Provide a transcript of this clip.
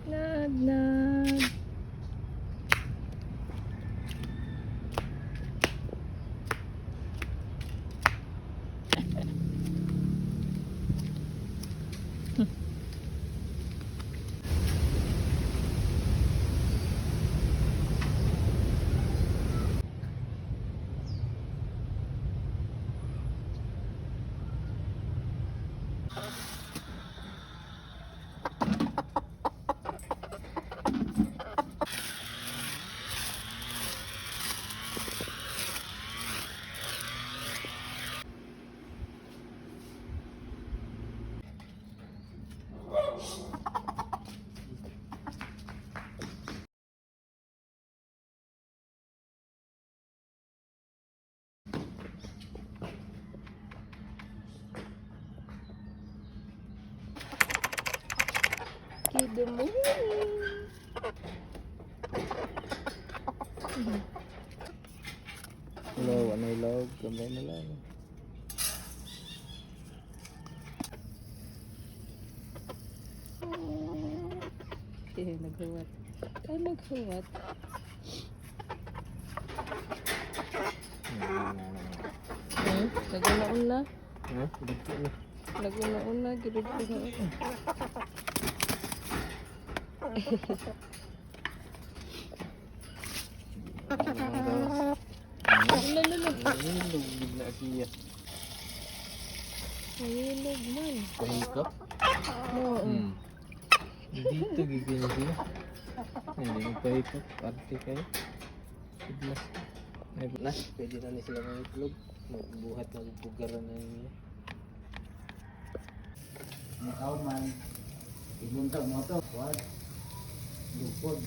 Nag, nag. Good morning. Hello, ano ilog? Gambay na lang. Naghuwat. Ay, naghuwat. Naguna-una. Ha? Dito na. Naguna-una. Gilid ko na ako. Ilog na siya. Nahilog man. Pahikap? Oo. Dito gigil siya. Hindi mo pahikap. Arte kayo. Siglas. Nas, pwede na ni sila ng itlog. Magbuhat na bugaran na niya. Ikaw man, ibuntag mo to, wag, lupod.